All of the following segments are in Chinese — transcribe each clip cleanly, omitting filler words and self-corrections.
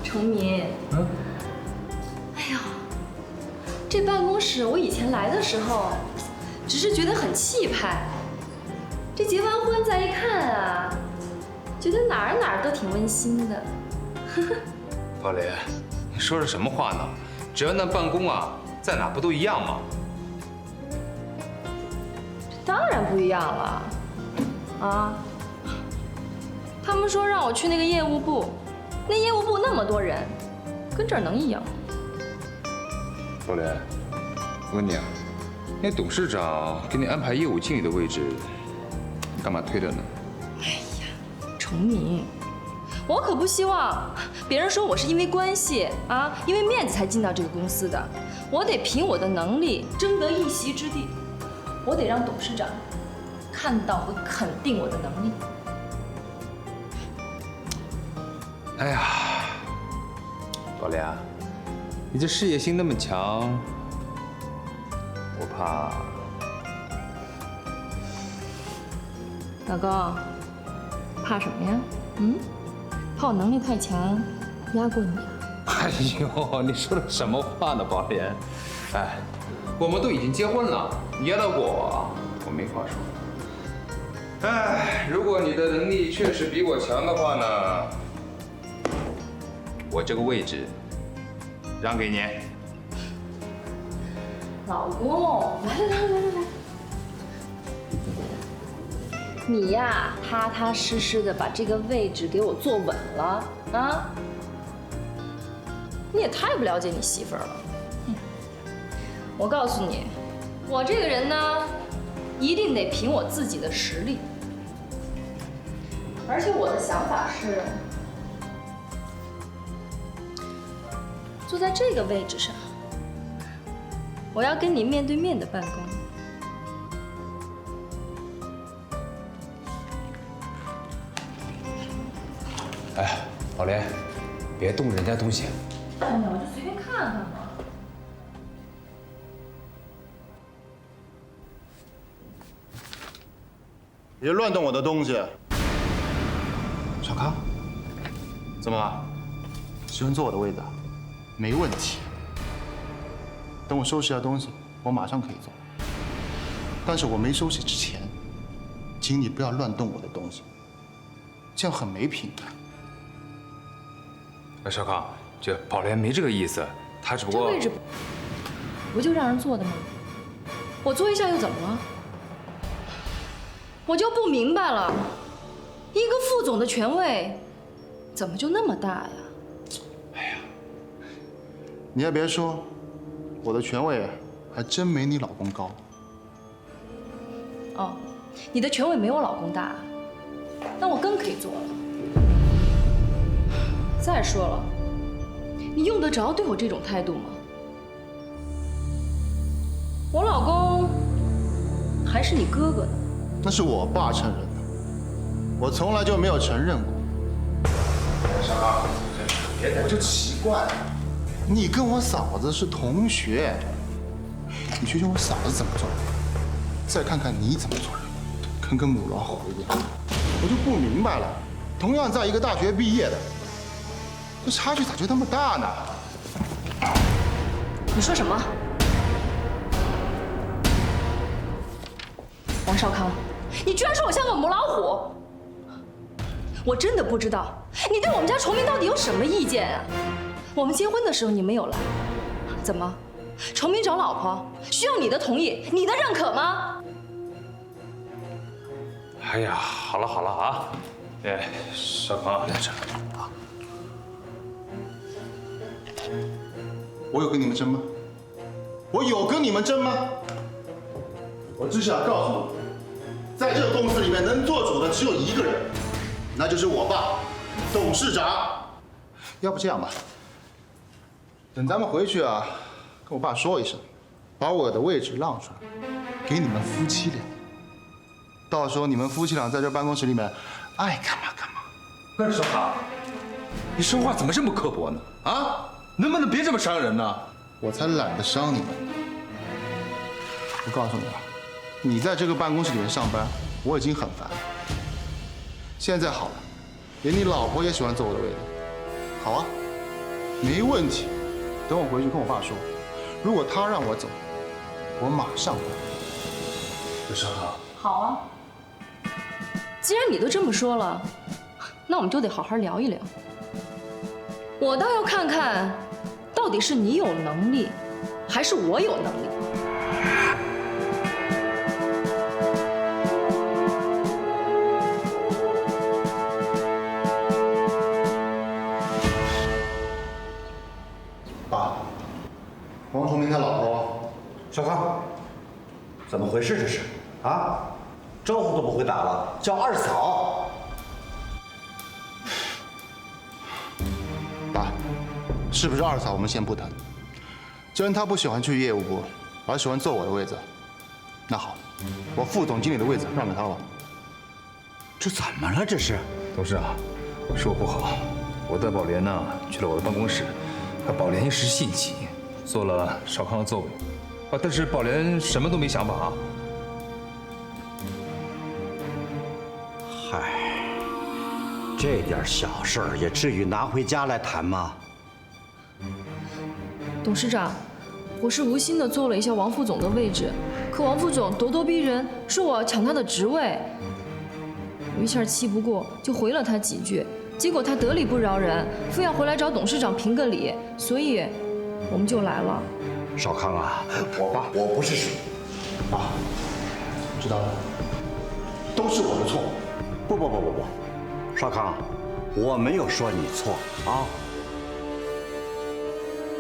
崇明，哎呀，这办公室我以前来的时候，只是觉得很气派。这结完婚再一看啊，觉得哪儿都挺温馨的。宝莲，你说的什么话呢？只要那办公啊，在哪不都一样吗？这当然不一样了，啊！他们说让我去那个业务部。 那业务部那么多人，跟这儿能一样吗？宝莲，我问你啊，那董事长给你安排业务经理的位置，你干嘛推的呢？哎呀，崇明，我可不希望别人说我是因为关系啊，因为面子才进到这个公司的。我得凭我的能力争得一席之地，我得让董事长看到和肯定我的能力。 哎呀，宝莲，你这事业心那么强，我怕……老公，怕什么呀？嗯，怕我能力太强，压过你啊？哎呦，你说的什么话呢，宝莲？哎，我们都已经结婚了，你压到我没话说。哎，如果你的能力确实比我强的话呢？ 我这个位置让给你，老公，来，你呀，踏踏实实的把这个位置给我坐稳了啊！你也太不了解你媳妇儿了。我告诉你，我这个人呢，一定得凭我自己的实力，而且我的想法是。 坐在这个位置上，我要跟你面对面的办公。哎，宝莲，别动人家东西。哎呀，我就随便看看嘛。别乱动我的东西。小康，怎么了？喜欢坐我的位子？ 没问题，等我收拾下东西，我马上可以走。但是我没收拾之前，请你不要乱动我的东西，这样很没品的。少康，这宝莲没这个意思，他只不过……这位置不就让人坐的吗？我坐一下又怎么了？我就不明白了，一个副总的权位，怎么就那么大呀？ 你还别说，我的权位还真没你老公高。哦，你的权位没我老公大，那我更可以做了。再说了，你用得着对我这种态度吗？我老公还是你哥哥呢。那是我爸承认的，我从来就没有承认过。小康，我就奇怪了。 你跟我嫂子是同学，你学学我嫂子怎么做人，再看看你怎么做人，跟个母老虎一样。我就不明白了，同样在一个大学毕业的，这差距咋就那么大呢？你说什么？王少康，你居然说我像个母老虎！我真的不知道你对我们家崇明到底有什么意见啊？ 我们结婚的时候你没有来，怎么？崇明找老婆需要你的同意、你的认可吗？哎呀，好了啊，哎，少康，在这啊，我有跟你们争吗？我有跟你们争吗？我只想告诉你，在这个公司里面能做主的只有一个人，那就是我爸，董事长。要不这样吧。 等咱们回去啊，跟我爸说一声，把我的位置让出来，给你们夫妻俩。到时候你们夫妻俩在这办公室里面，爱干嘛干嘛。不是少康，你说话怎么这么刻薄呢？啊，能不能别这么伤人呢？我才懒得伤你们呢。我告诉你啊，你在这个办公室里面上班，我已经很烦了。现在好了，连你老婆也喜欢坐我的位子。好啊，没问题。等我回去跟我爸说，如果他让我走，我马上回。少康，好啊，既然你都这么说了，那我们就得好好聊一聊。我倒要看看，到底是你有能力，还是我有能力。爸，王崇明他老婆，小康，怎么回事这是？啊，招呼都不会打了，叫二嫂。爸，是不是二嫂我们先不谈。既然她不喜欢去业务部，而喜欢坐我的位子，那好，我副总经理的位子让给她吧。这怎么了？这是？董事长，是我不好，我带宝莲呢去了我的办公室，宝莲一时兴起，坐了少康的座位，但是宝莲什么都没想法啊。嗨，这点小事儿也至于拿回家来谈吗？董事长，我是无心的坐了一下王副总的位置，可王副总咄咄逼人，说我要抢他的职位，我一下气不过，就回了他几句。结果他得理不饶人，非要回来找董事长评个理，所以我们就来了。少康啊，我不是说，爸，知道了，都是我的错。不，少康，我没有说你错啊。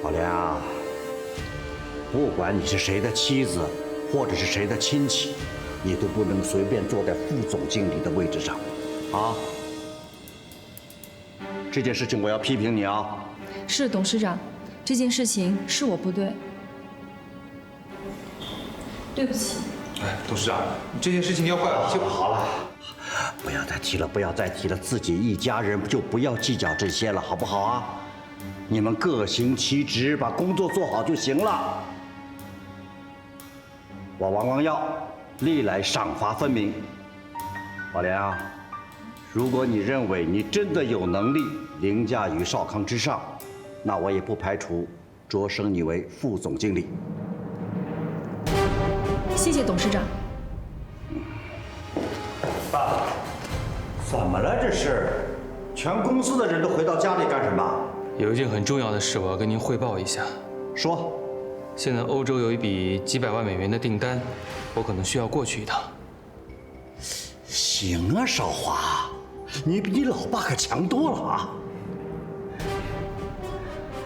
宝莲啊，不管你是谁的妻子，或者是谁的亲戚，你都不能随便坐在副总经理的位置上，啊。这件事情我要批评你啊！是董事长，这件事情是我不对，对不起。哎，董事长，这件事情要怪我就好了，不要再提了，自己一家人就不要计较这些了，好不好啊？你们各行其职，把工作做好就行了。我王光耀历来赏罚分明，宝莲啊，如果你认为你真的有能力凌驾于少康之上，那我也不排除擢升你为副总经理。谢谢董事长。爸，怎么了这是？全公司的人都回到家里干什么？有一件很重要的事，我要跟您汇报一下。说。现在欧洲有一笔几百万美元的订单，我可能需要过去一趟。行啊，少华，你比你老爸可强多了啊！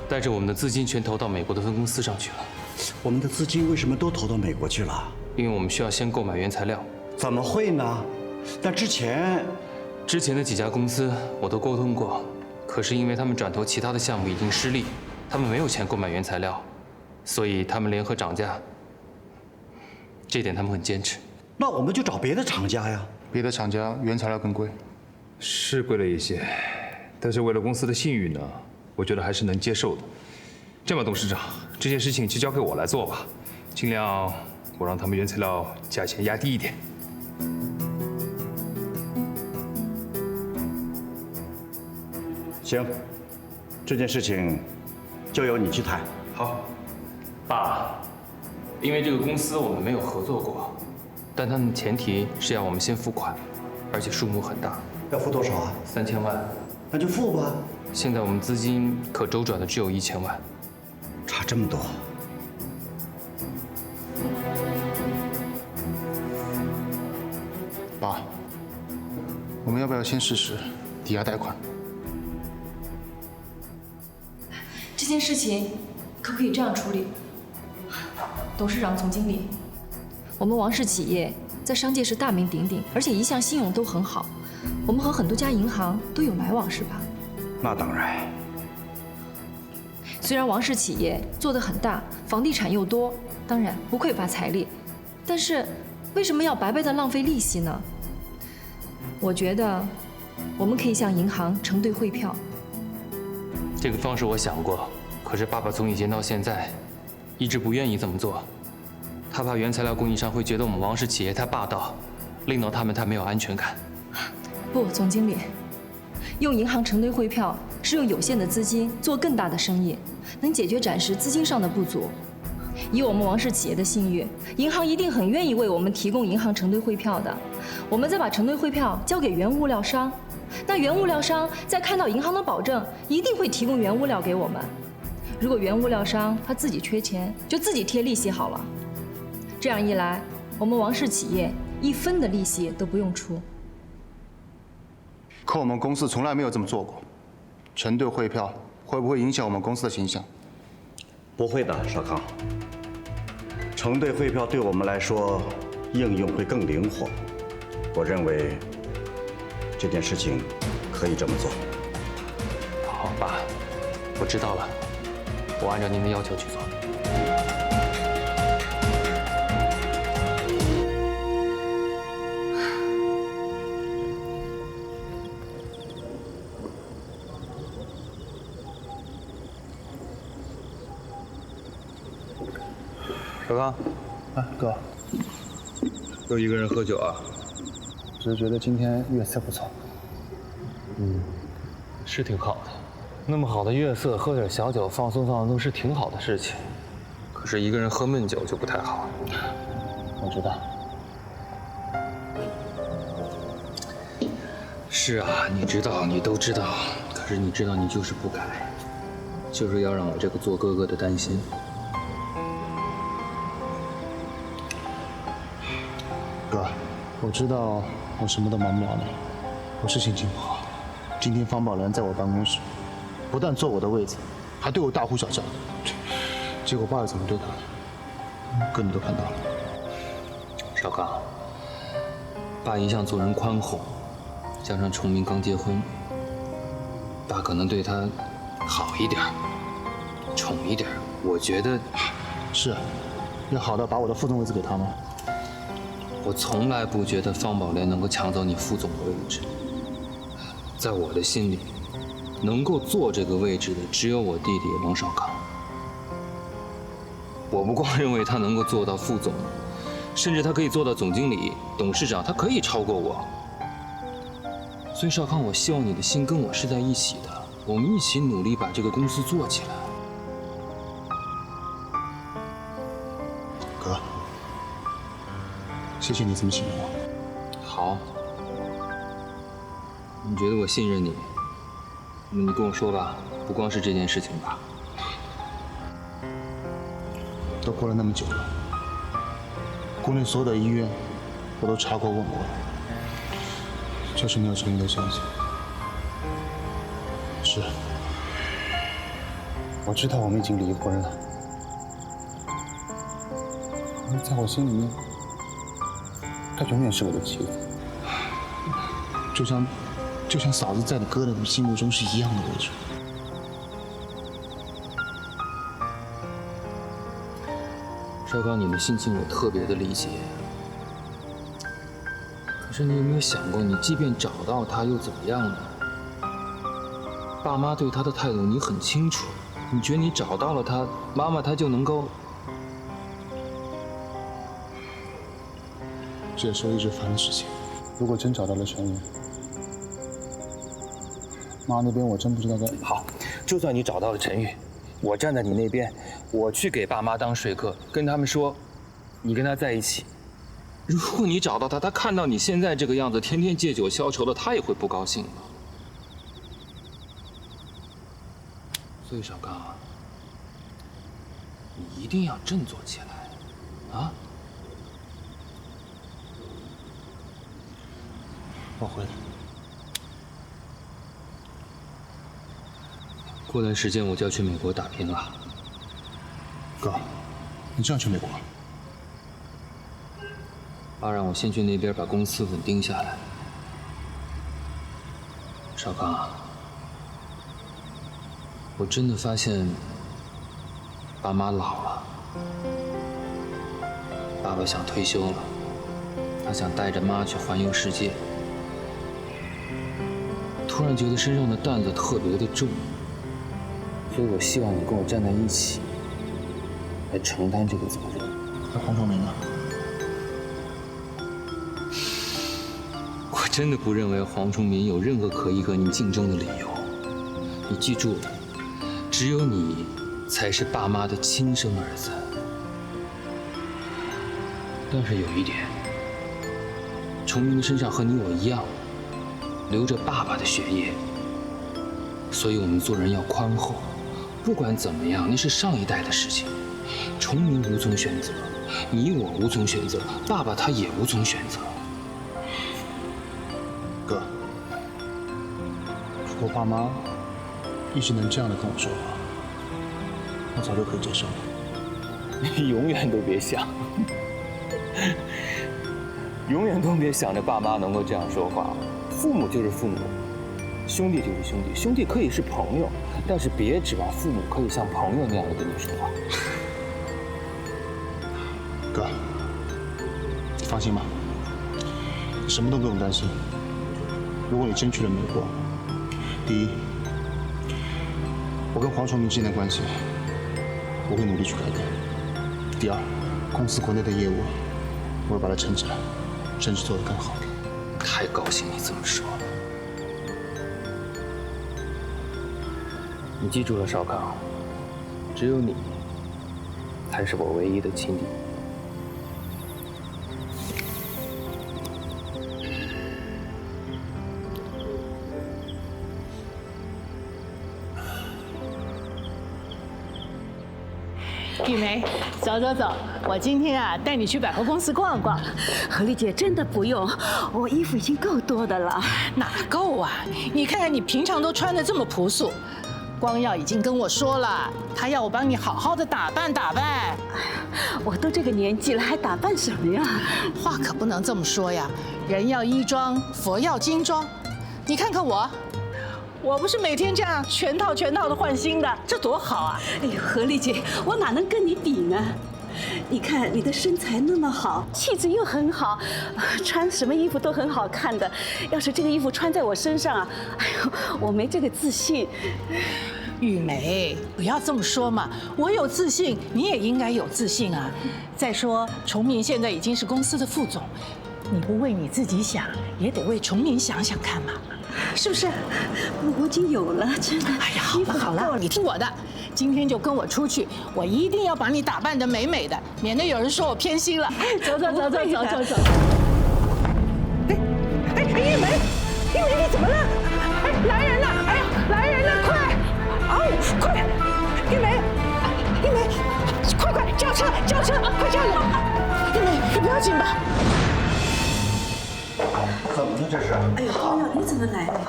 带着我们的资金全投到美国的分公司上去了。我们的资金为什么都投到美国去了？因为我们需要先购买原材料。怎么会呢？那之前的几家公司我都沟通过，可是因为他们转投其他的项目已经失利，他们没有钱购买原材料，所以他们联合涨价。这点他们很坚持。那我们就找别的厂家呀。别的厂家原材料更贵，是贵了一些，但是为了公司的信誉呢，我觉得还是能接受的。这样吧，董事长，这件事情就交给我来做吧，尽量我让他们原材料价钱压低一点。行，这件事情就由你去谈。好，爸，因为这个公司我们没有合作过，但他们前提是要我们先付款，而且数目很大。要付多少啊？3000万。那就付吧。现在我们资金可周转的只有1000万。差这么多。爸，我们要不要先试试抵押贷款？这件事情可不可以这样处理？董事长、总经理，我们王氏企业在商界是大名鼎鼎，而且一向信用都很好。我们和很多家银行都有来往，是吧？那当然。虽然王氏企业做得很大，房地产又多，当然不匮乏财力，但是为什么要白白的浪费利息呢？我觉得我们可以向银行承兑汇票。这个方式我想过，可是爸爸从以前到现在一直不愿意这么做。他怕原材料供应商会觉得我们王氏企业太霸道，令到他们太没有安全感。不，总经理，用银行承兑汇票是用有限的资金做更大的生意，能解决暂时资金上的不足。以我们王氏企业的信誉，银行一定很愿意为我们提供银行承兑汇票的。我们再把承兑汇票交给原物料商，那原物料商再看到银行的保证，一定会提供原物料给我们。如果原物料商他自己缺钱，就自己贴利息好了。这样一来，我们王氏企业1分的利息都不用出。可我们公司从来没有这么做过。承兑汇票会不会影响我们公司的形象？不会的，少康。承兑汇票对我们来说应用会更灵活。我认为这件事情可以这么做。好，爸，我知道了，我按照您的要求去做。小刚，啊，哥，又一个人喝酒啊？只是觉得今天月色不错。是挺好的，那么好的月色，喝点小酒放松放松是挺好的事情。可是一个人喝闷酒就不太好。我知道。是啊，你知道，你都知道，可是你知道，你就是不改，就是要让我这个做哥哥的担心。哥，我知道我什么都瞒不了你，我是心情不好。今天方宝莲在我办公室，不但坐我的位子，还对我大呼小叫的。结果爸又怎么对他的？哥你都看到了。少刚，爸一向做人宽宏，加上崇明刚结婚，爸可能对他好一点，宠一点。我觉得是，要好到把我的副总位子给他吗？我从来不觉得方宝莲能够抢走你副总的位置。在我的心里，能够坐这个位置的只有我弟弟王少康。我不光认为他能够做到副总，甚至他可以做到总经理、董事长，他可以超过我。所以少康，我希望你的心跟我是在一起的，我们一起努力把这个公司做起来。哥，谢谢你这么信任我。好，你觉得我信任你？那你跟我说吧，不光是这件事情吧。都过了那么久了，国内所有的医院我都查过问过了，就是没有陈宇的消息。是，我知道我们已经离婚了，在我心里面，她永远是我的妻子，就像嫂子在你哥的心目中是一样的位置。少刚，你的心情我特别的理解。可是你有没有想过，你即便找到他又怎么样呢？爸妈对他的态度你很清楚，你觉得你找到了他，妈妈她就能够……这也是我一直烦的事情。如果真找到了陈宇，妈那边我真不知道该……好，就算你找到了陈宇，我站在你那边，我去给爸妈当说客，跟他们说，你跟他在一起。如果你找到他，他看到你现在这个样子，天天借酒消愁的，他也会不高兴的。所以少刚啊，你一定要振作起来，啊！我会的。过段时间我就要去美国打拼了。哥，你这样去美国？爸让我先去那边把公司稳定下来。少刚啊，我真的发现爸妈老了，爸爸想退休了，他想带着妈去环游世界。突然觉得身上的担子特别的重，所以我希望你跟我站在一起，来承担这个责任。那黄崇明呢？我真的不认为黄崇明有任何可以和你竞争的理由。你记住了，只有你才是爸妈的亲生儿子。但是有一点，崇明的身上和你我一样，流着爸爸的血液，所以我们做人要宽厚。不管怎么样，那是上一代的事情。崇明无从选择，你我无从选择，爸爸他也无从选择。哥，如果爸妈一直能这样的跟我说话，我早就可以接受了。你永远都别想，永远都别想着爸妈能够这样说话。父母就是父母，兄弟就是兄弟，兄弟可以是朋友，但是别指望父母可以像朋友那样的跟你说话。哥，你放心吧，你什么都不用担心。如果你真去了美国，第一，我跟黄崇明之间的关系，我会努力去改革；第二，公司国内的业务，我会把它撑起来，甚至做得更好。太高兴你这么说了。你记住了，少康，只有你才是我唯一的亲弟。玉梅，走走走，我今天啊带你去百货公司逛逛。何丽姐，真的不用，我衣服已经够多的了。哪够啊？你看看你平常都穿得这么朴素，光耀已经跟我说了，他要我帮你好好的打扮打扮。我都这个年纪了，还打扮什么呀？话可不能这么说呀，人要衣装，佛要金装。你看看我。我不是每天这样全套的换新的，这多好啊！哎呦，何丽姐，我哪能跟你比呢？你看你的身材那么好，气质又很好，穿什么衣服都很好看的。要是这个衣服穿在我身上啊，哎呦，我没这个自信。玉梅，不要这么说嘛，我有自信，你也应该有自信啊。再说，崇明现在已经是公司的副总，你不为你自己想，也得为崇明想想看嘛。是不是？我已经有了，真的。哎呀，好了，你听我的，今天就跟我出去，我一定要把你打扮得美美的，免得有人说我偏心了。走。哎，玉梅，你怎么了？哎，来人了！哎呀，来人了，快！快！玉梅，快，叫车，快叫人！玉梅，你不要紧吧？怎么了这是？哎呦，光耀，你怎么来了？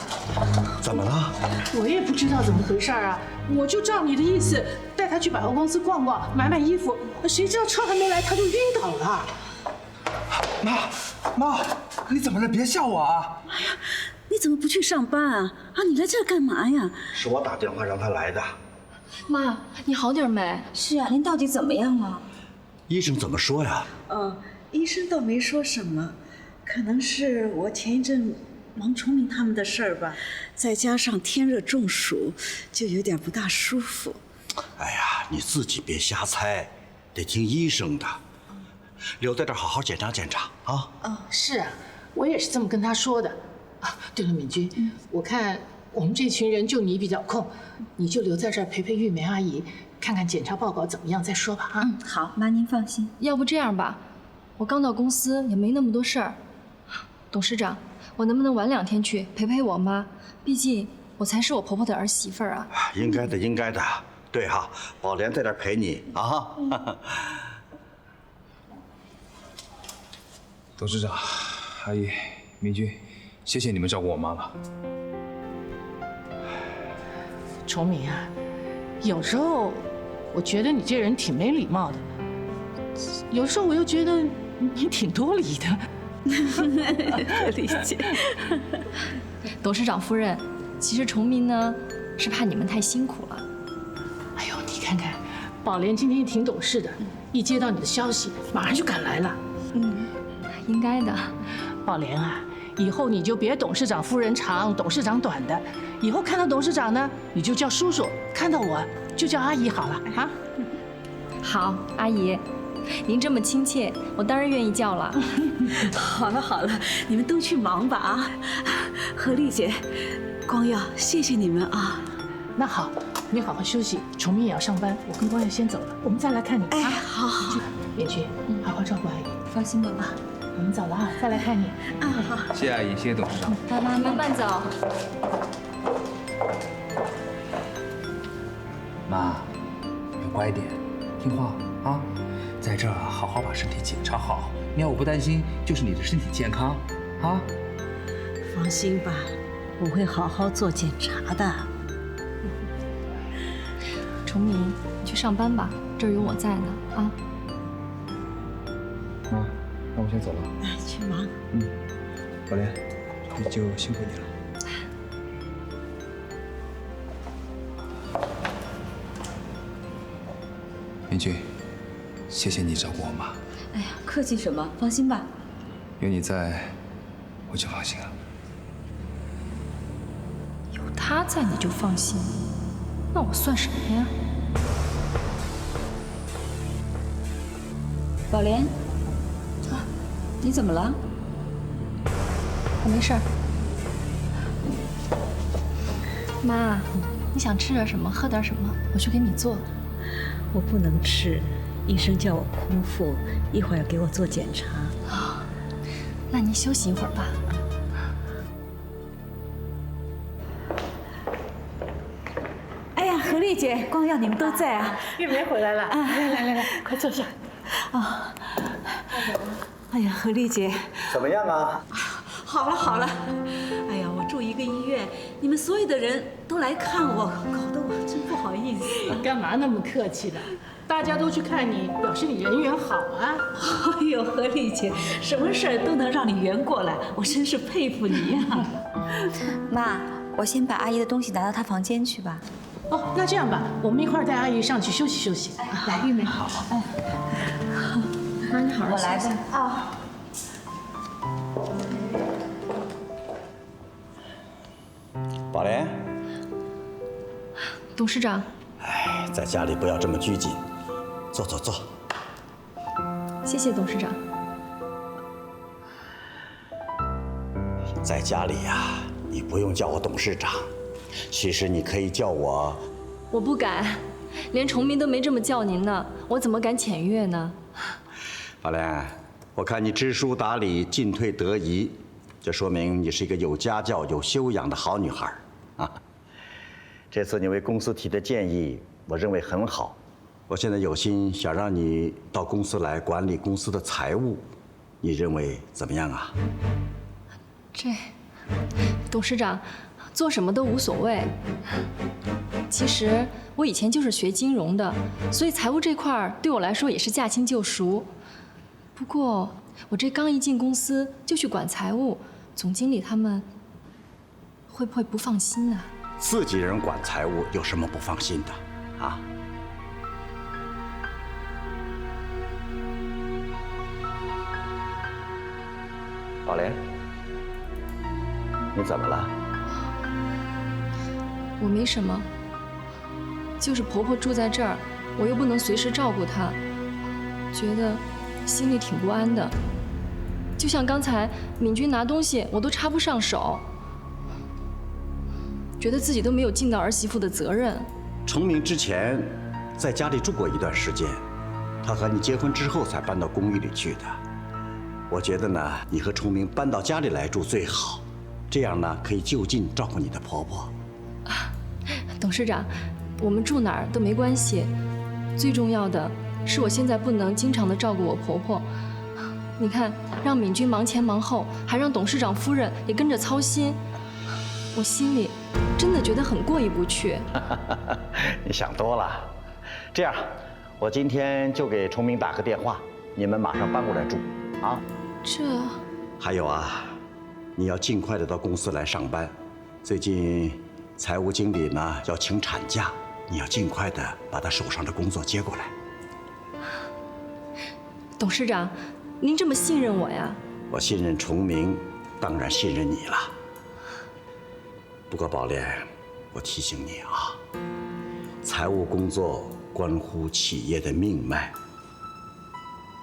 怎么了？我也不知道怎么回事啊，我就照你的意思带他去百货公司逛逛，买衣服，谁知道车还没来他就晕倒了。妈，你怎么了？别笑我啊！哎呀，你怎么不去上班啊？你来这儿干嘛呀？是我打电话让他来的。妈，你好点没？是啊，您到底怎么样了？医生怎么说呀？医生倒没说什么，可能是我前一阵忙崇明他们的事儿吧，再加上天热中暑，就有点不大舒服。哎呀，你自己别瞎猜，得听医生的。留在这儿好好检查检查啊！是啊，我也是这么跟他说的。对了，敏君，我看我们这群人就你比较空，你就留在这儿陪陪玉梅阿姨，看看检查报告怎么样再说吧啊。好，妈您放心。要不这样吧，我刚到公司也没那么多事儿，董事长，我能不能晚2天去陪陪我妈？毕竟我才是我婆婆的儿媳妇儿啊。应该的。对哈，宝莲在这儿陪你啊。董事长、阿姨、明君，谢谢你们照顾我妈了。崇明啊，有时候我觉得你这人挺没礼貌的，有时候我又觉得你挺多礼的。理解。董事长夫人，其实崇明呢是怕你们太辛苦了。哎呦，你看看，宝莲今天挺懂事的，一接到你的消息，马上就赶来了。应该的。宝莲啊，以后你就别董事长夫人长，董事长短的。以后看到董事长呢，你就叫叔叔；看到我就叫阿姨好了啊。好，阿姨。您这么亲切，我当然愿意叫了。好了好了，你们都去忙吧啊！何丽姐，光耀，谢谢你们啊。那好，你好好休息，崇明也要上班，我跟光耀先走了，我们再来看你。哎，好好，元君，好好照顾阿姨。放心吧，妈。我们走了啊，再来看你。啊好。谢谢阿姨，谢谢董事长。妈，慢慢走。妈，要乖一点，听话啊，在这儿好好把身体检查好。你要我不担心，就是你的身体健康啊。放心吧，我会好好做检查的。崇明，你去上班吧，这儿有我在呢啊。妈，那我先走了。哎，去忙。宝莲，那就辛苦你了。明君，谢谢你照顾我妈。哎呀，客气什么？放心吧。有你在，我就放心了。有他在你就放心，那我算什么呀？宝莲，啊，你怎么了？我没事儿。妈，你想吃点什么，喝点什么，我去给你做。我不能吃，医生叫我空腹，一会儿要给我做检查。那你休息一会儿吧。哎呀，何丽姐、光耀，你们都在啊！玉梅回来了，来，快坐下。啊，哎呀，何丽姐，怎么样啊？好了好了。哎呀，我住一个医院，你们所有的人都来看我，搞得我真不好意思。你干嘛那么客气的？大家都去看你，表示你人缘好啊。哎呦，何丽姐，什么事儿都能让你圆过来，我真是佩服你呀。妈，我先把阿姨的东西拿到她房间去吧。哦，那这样吧，我们一块儿带阿姨上去休息休息。来，玉梅，好。哎，妈，你好好我来吧。啊。宝莲，董事长。哎，在家里不要这么拘谨，坐。谢谢董事长。在家里呀，你不用叫我董事长，其实你可以叫我。我不敢，连崇明都没这么叫您呢，我怎么敢僭越呢？宝莲，我看你知书达理，进退得宜，这说明你是一个有家教、有修养的好女孩啊。这次你为公司提的建议，我认为很好。我现在有心想让你到公司来管理公司的财务，你认为怎么样啊？这，董事长，做什么都无所谓。其实我以前就是学金融的，所以财务这块儿对我来说也是驾轻就熟。不过我这刚一进公司就去管财务，总经理他们会不会不放心啊？自己人管财务有什么不放心的啊？宝莲，你怎么了？我没什么，就是婆婆住在这儿，我又不能随时照顾她，觉得心里挺不安的。就像刚才敏君拿东西，我都插不上手，觉得自己都没有尽到儿媳妇的责任。崇明之前在家里住过一段时间，他和你结婚之后才搬到公寓里去的。我觉得呢，你和崇明搬到家里来住最好，这样呢可以就近照顾你的婆婆。董事长，我们住哪儿都没关系，最重要的是我现在不能经常的照顾我婆婆。你看，让敏君忙前忙后，还让董事长夫人也跟着操心，我心里真的觉得很过意不去。你想多了。这样，我今天就给崇明打个电话，你们马上搬过来住啊。这还有啊，你要尽快的到公司来上班。最近财务经理呢要请产假，你要尽快的把他手上的工作接过来。董事长，您这么信任我呀？我信任崇明，当然信任你了。不过宝莲，我提醒你啊，财务工作关乎企业的命脉，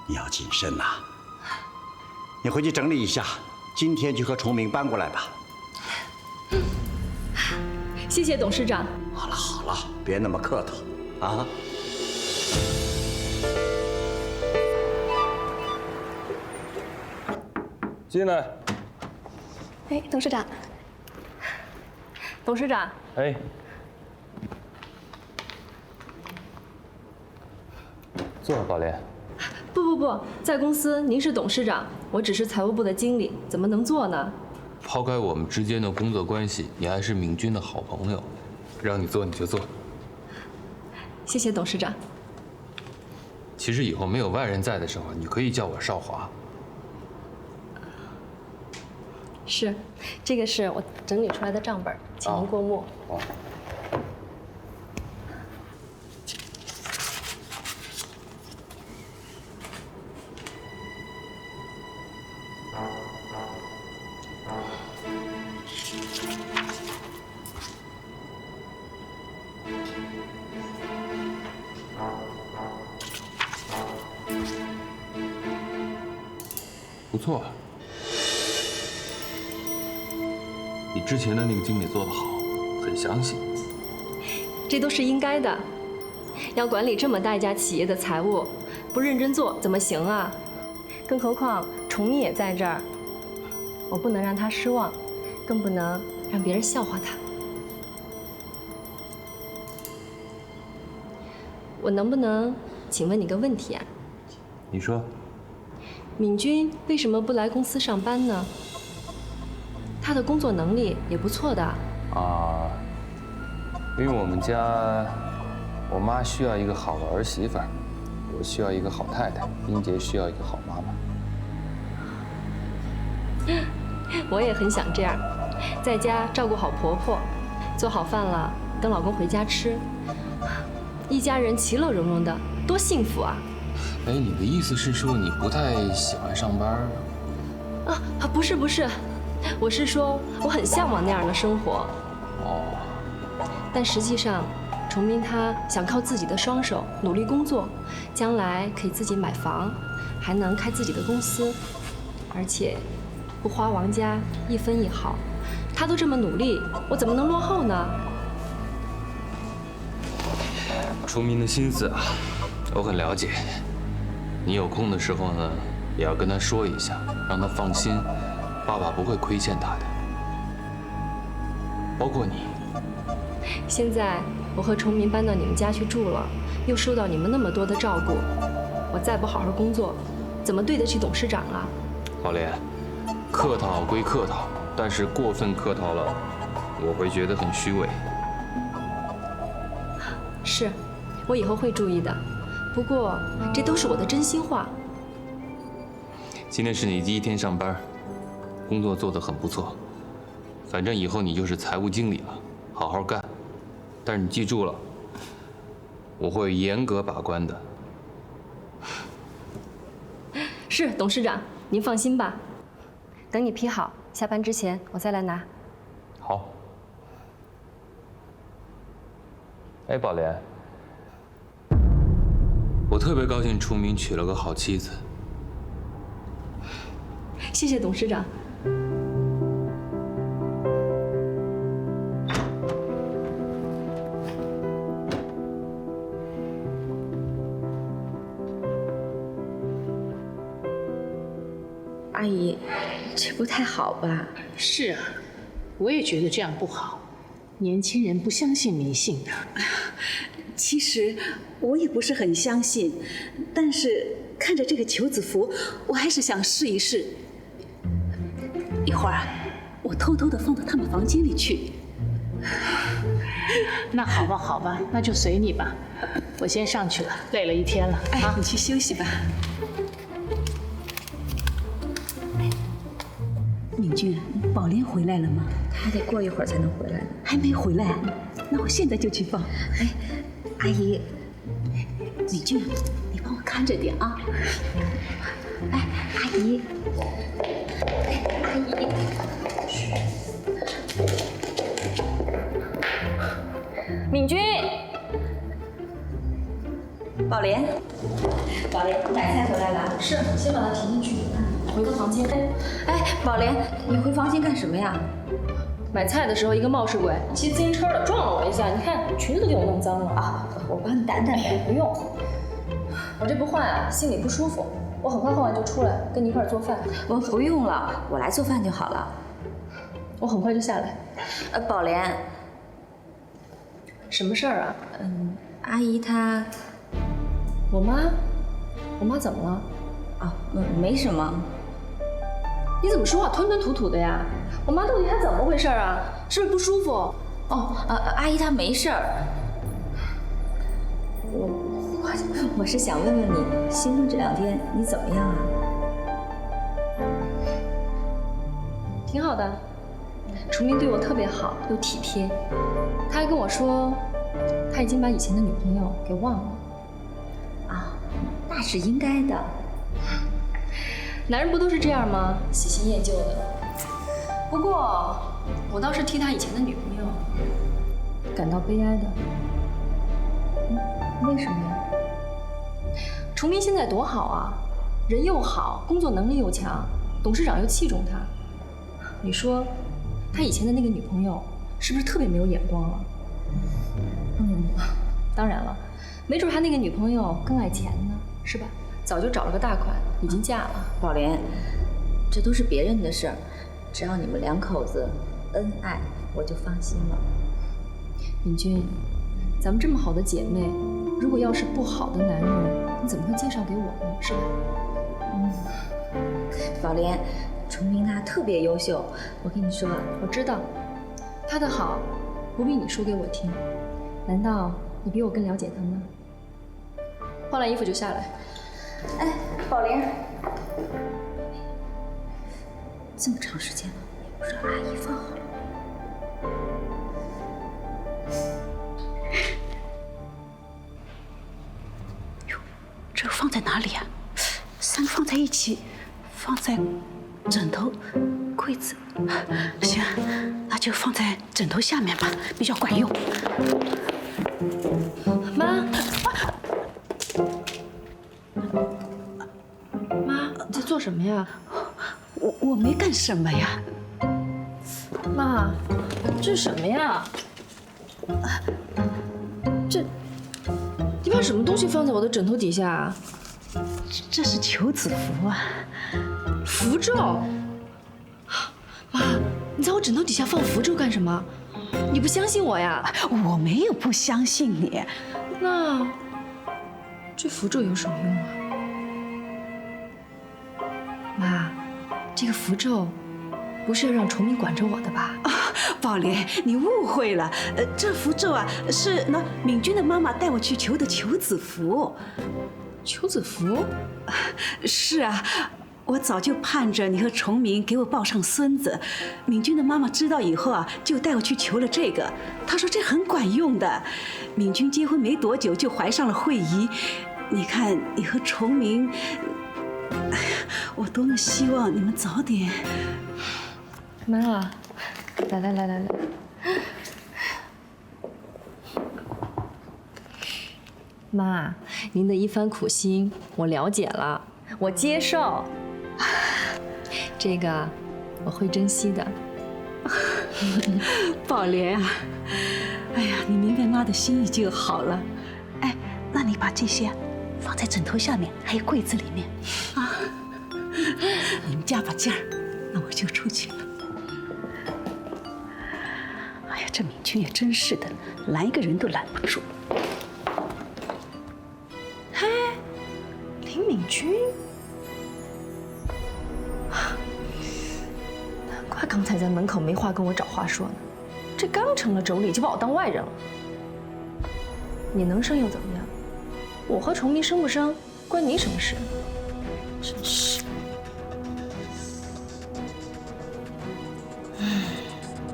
你要谨慎呐。你回去整理一下，今天就和崇明搬过来吧。谢谢董事长。好了好了，别那么客套啊。进来。哎，董事长。董事长。哎。坐，宝莲。不，在公司您是董事长，我只是财务部的经理，怎么能做呢？抛开我们之间的工作关系，你还是敏君的好朋友，让你做你就做。谢谢董事长。其实以后没有外人在的时候，你可以叫我少华。是，这个是我整理出来的账本，请您过目。哦。不错，比之前的那个经理做得好，很详细。这都是应该的。要管理这么大一家企业的财务，不认真做怎么行啊？更何况崇明也在这儿，我不能让他失望，更不能让别人笑话他。我能不能请问你个问题啊？你说。敏君为什么不来公司上班呢？他的工作能力也不错的。啊，因为我们家，我妈需要一个好的儿媳妇，我需要一个好太太，英杰需要一个好妈妈。我也很想这样，在家照顾好婆婆，做好饭了等老公回家吃，一家人其乐融融的，多幸福啊！哎，你的意思是说你不太喜欢上班？不是，我是说我很向往那样的生活。哦。但实际上，崇明他想靠自己的双手努力工作，将来可以自己买房，还能开自己的公司，而且不花王家一分一毫。他都这么努力，我怎么能落后呢？崇明的心思啊，我很了解。你有空的时候呢，也要跟他说一下，让他放心，爸爸不会亏欠他的，包括你。现在我和崇明搬到你们家去住了，又受到你们那么多的照顾，我再不好好工作，怎么对得起董事长啊？宝莲，客套归客套，但是过分客套了，我会觉得很虚伪。是，我以后会注意的。不过这都是我的真心话。今天是你第一天上班，工作做得很不错，反正以后你就是财务经理了，好好干。但是你记住了，我会严格把关的。是，董事长，您放心吧。等你批好，下班之前我再来拿。好。哎，宝莲，我特别高兴崇明娶了个好妻子。谢谢董事长。阿姨，这不太好吧？是啊，我也觉得这样不好。年轻人不相信迷信的。其实我也不是很相信，但是看着这个求子符，我还是想试一试。一会儿我偷偷的放到他们房间里去。那好吧，好吧，那就随你吧。我先上去了，累了一天了。哎，你去休息吧。敏君，宝莲回来了吗？她得过一会儿才能回来呢。还没回来？那我现在就去放。哎，阿姨，敏君，你帮我看着点啊。哎，阿姨，阿姨，敏君，宝莲，宝莲，买菜回来了。是，先把它提进去，回个房间。哎，宝莲，你回房间干什么呀？买菜的时候，一个冒失鬼骑自行车的撞了我一下，你看裙子都给我弄脏了。啊，我帮你掸掸呗。不用，我这不换啊，心里不舒服。我很快换完就出来，跟你一块儿做饭。我不用了，我来做饭就好了。我很快就下来。宝莲，什么事儿啊？阿姨她，我妈怎么了？啊，没什么。你怎么说话吞吞吐吐的呀？我妈到底她怎么回事啊？是不是不舒服？哦，阿姨她没事儿。我是想问问你，新婚这2天你怎么样啊？挺好的，崇明对我特别好，又体贴。他还跟我说，他已经把以前的女朋友给忘了。啊，那是应该的。男人不都是这样吗？喜新厌旧的。不过，我倒是替他以前的女朋友感到悲哀的。为什么呀？崇明现在多好啊，人又好，工作能力又强，董事长又器重他。你说，他以前的那个女朋友是不是特别没有眼光啊？当然了，没准他那个女朋友更爱钱呢，是吧？早就找了个大款，已经嫁了。宝莲，这都是别人的事儿，只要你们2口子恩爱，我就放心了。敏君，咱们这么好的姐妹，如果要是不好的男人，你怎么会介绍给我呢？是吧？宝莲，崇明他特别优秀，我跟你说，我知道，他的好不必你说给我听。难道你比我更了解他吗？换了衣服就下来。哎，宝莲，这么长时间了，也不知道阿姨放好了。哟，这个放在哪里啊？3个放在一起，放在枕头、柜子。行，那就放在枕头下面吧，比较管用。妈，妈，你在做什么呀？我没干什么呀。妈，这是什么呀？你把什么东西放在我的枕头底下啊？这是求子符啊。符咒？妈，你在我枕头底下放符咒干什么？你不相信我呀？我没有不相信你。那这符咒有什么用啊？妈，这个符咒不是要让崇明管着我的吧？宝莲，你误会了。这符咒啊，是那敏君的妈妈带我去求的求子符。求子符？是啊。我早就盼着你和崇明给我抱上孙子，敏君的妈妈知道以后啊，就带我去求了这个。她说这很管用的。敏君结婚没多久就怀上了慧仪，你看你和崇明，哎呀，我多么希望你们早点。妈，来，妈，您的一番苦心我了解了，我接受。这个我会珍惜的。宝莲啊，哎呀，你明白妈的心意就好了。哎，那你把这些放在枕头下面，还有柜子里面啊。你们加把劲儿，那我就出去了。哎呀，这敏君也真是的，拦一个人都拦不住。嘿，林敏君。难怪刚才在门口没话跟我找话说呢，这刚成了妯娌就把我当外人了。你能生又怎么样？我和崇明生不生关你什么事？真是。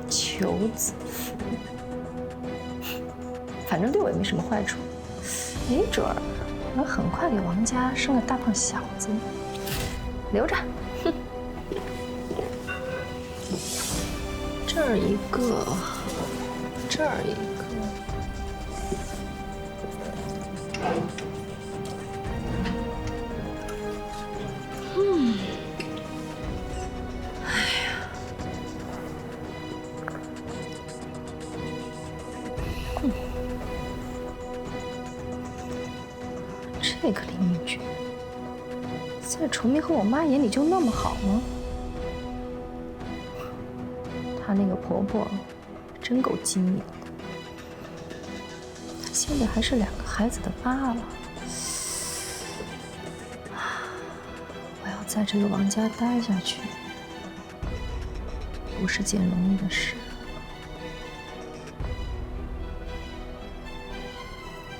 求子符，反正对我也没什么坏处，没准儿能很快给王家生个大胖小子，留着。哼。这儿一个，这儿一个，这个林明君，在崇明和我妈眼里就那么好吗？她那个婆婆真够精明的，她现在还是2个孩子的爸了。我要在这个王家待下去，不是件容易的事。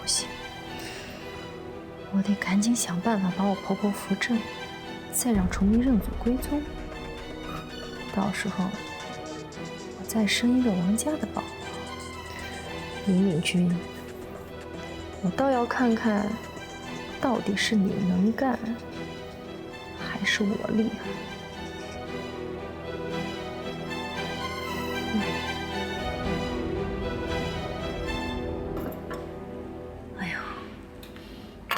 不行，我得赶紧想办法把我婆婆扶正，再让崇明认祖归宗。到时候，我再生一个王家的宝宝。林敏君，我倒要看看，到底是你能干，还是我厉害。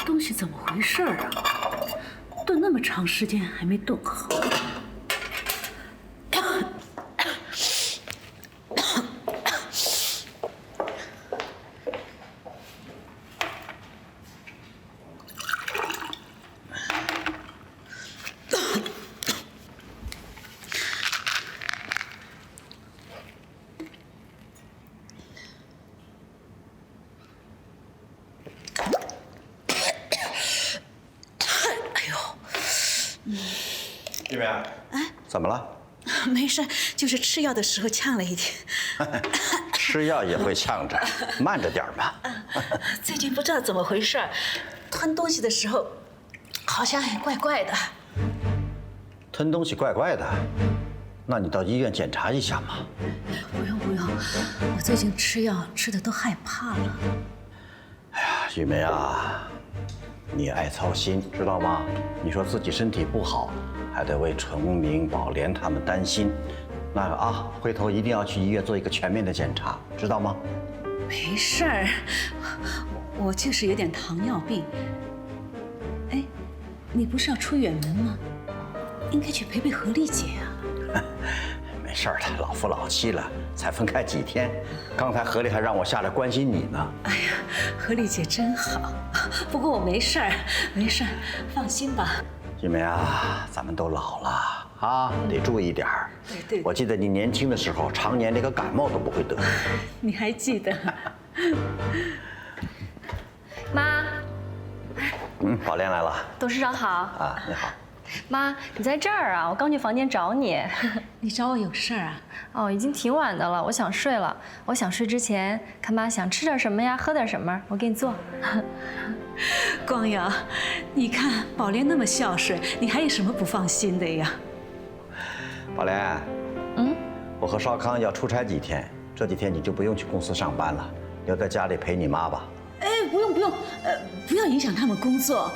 东西怎么回事啊？炖那么长时间还没炖好。玉梅，怎么了？没事，就是吃药的时候呛了一点。吃药也会呛着，慢着点嘛。最近不知道怎么回事，吞东西的时候好像还怪怪的。吞东西怪怪的，那你到医院检查一下嘛。不用不用，我最近吃药吃的都害怕了。哎呀，玉梅啊，你爱操心，知道吗？你说自己身体不好，还得为崇明、宝莲他们担心。那个啊，回头一定要去医院做一个全面的检查，知道吗？没事儿，我就是有点糖尿病。哎，你不是要出远门吗？应该去陪陪何丽姐啊。没事儿的，老夫老妻了，才分开几天。刚才何丽还让我下来关心你呢。哎呀，何丽姐真好。不过我没事儿，没事儿，放心吧。玉梅啊，咱们都老了啊，得注意点儿。对。我记得你年轻的时候，常年连个感冒都不会得。你还记得？妈，宝莲来了。董事长好。啊，你好。妈，你在这儿啊？我刚去房间找你。你找我有事儿啊？哦，已经挺晚的了，我想睡了。我想睡之前，看妈想吃点什么呀，喝点什么，我给你做。光瑶，你看宝莲那么孝顺，你还有什么不放心的呀？宝莲，我和少康要出差几天，这几天你就不用去公司上班了，留在家里陪你妈吧。哎，不用，不要影响他们工作，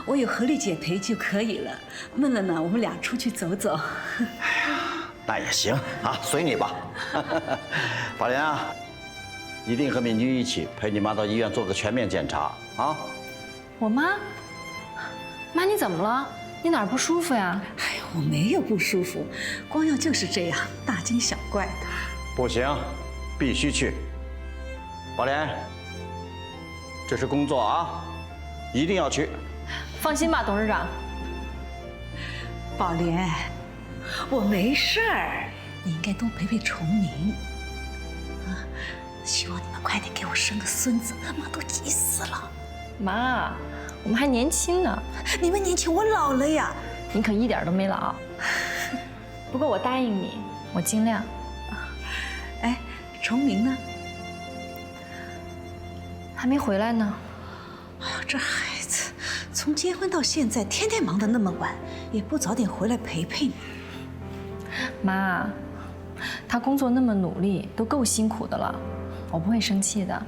我有何丽姐陪就可以了。闷了呢，我们俩出去走走。哎呀，那也行啊，随你吧。宝莲啊，一定和敏君一起陪你妈到医院做个全面检查啊。我妈？妈，你怎么了？你哪儿不舒服呀？哎呀，我没有不舒服，光耀就是这样大惊小怪的。不行，必须去。宝莲。这是工作啊，一定要去。放心吧，董事长。宝莲，我没事儿，你应该多陪陪崇明。啊，希望你们快点给我生个孙子，妈都急死了。妈，我们还年轻呢。你们年轻，我老了呀。你可一点都没老。不过我答应你，我尽量。哎，崇明呢？还没回来呢。哎呀，这孩子从结婚到现在，天天忙得那么晚，也不早点回来陪陪你。妈，他工作那么努力，都够辛苦的了，我不会生气的。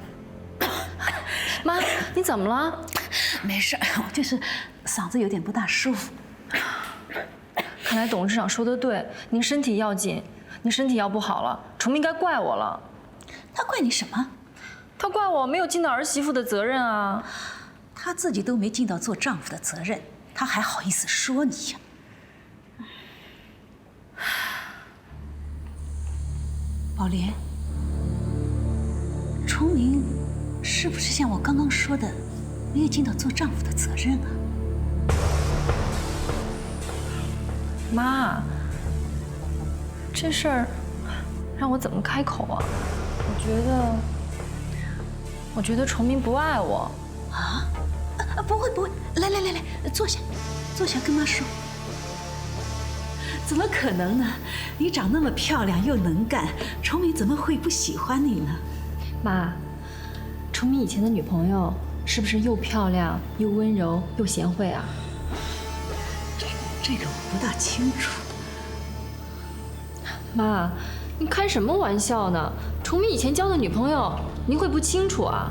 妈，你怎么了？没事，我就是嗓子有点不大舒服。看来董事长说的对，您身体要紧。您身体要不好了，崇明该怪我了。他怪你什么？他怪我没有尽到儿媳妇的责任啊！他自己都没尽到做丈夫的责任，他还好意思说你呀？宝莲，崇明是不是像我刚刚说的没有尽到做丈夫的责任啊。妈，这事儿让我怎么开口啊？我觉得崇明不爱我。不会，来，坐下跟妈说。怎么可能呢？你长那么漂亮又能干，崇明怎么会不喜欢你呢？妈，崇明以前的女朋友是不是又漂亮又温柔又贤惠啊？这个我不大清楚。妈，你开什么玩笑呢？崇明以前交的女朋友，您会不清楚啊？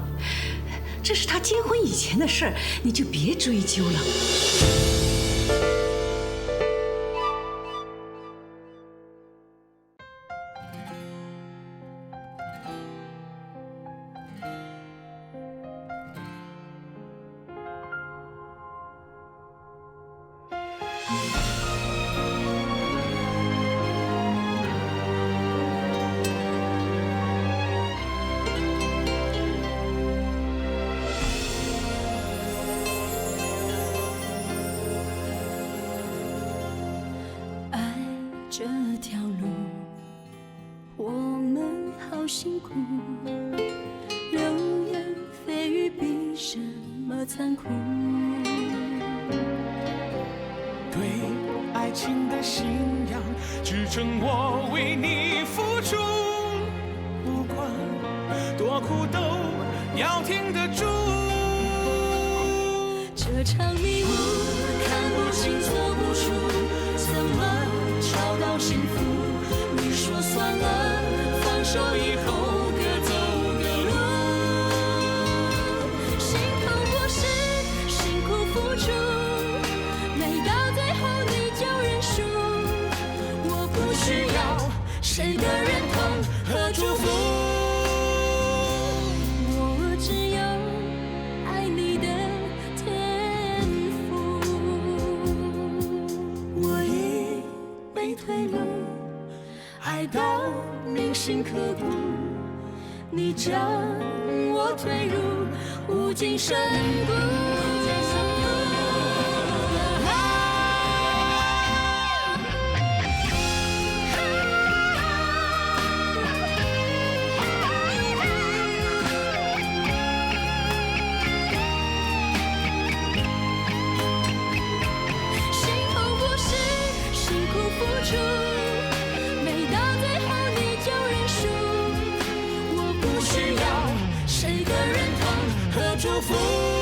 这是他结婚以前的事儿，你就别追究了。这条路我们好辛苦，流言蜚语比什么残酷？对爱情的信仰支撑我为你付出，不管多苦都要挺得住。这场迷雾看不清做不出，怎么找到幸福？你说算了，放手以后各走各路。心痛不是辛苦付出，没到最后你就认输。我不需要谁的认同和祝福，我只有爱你的天赋。我已没退路，爱到铭心刻骨，你将我推入无尽深谷。祝福。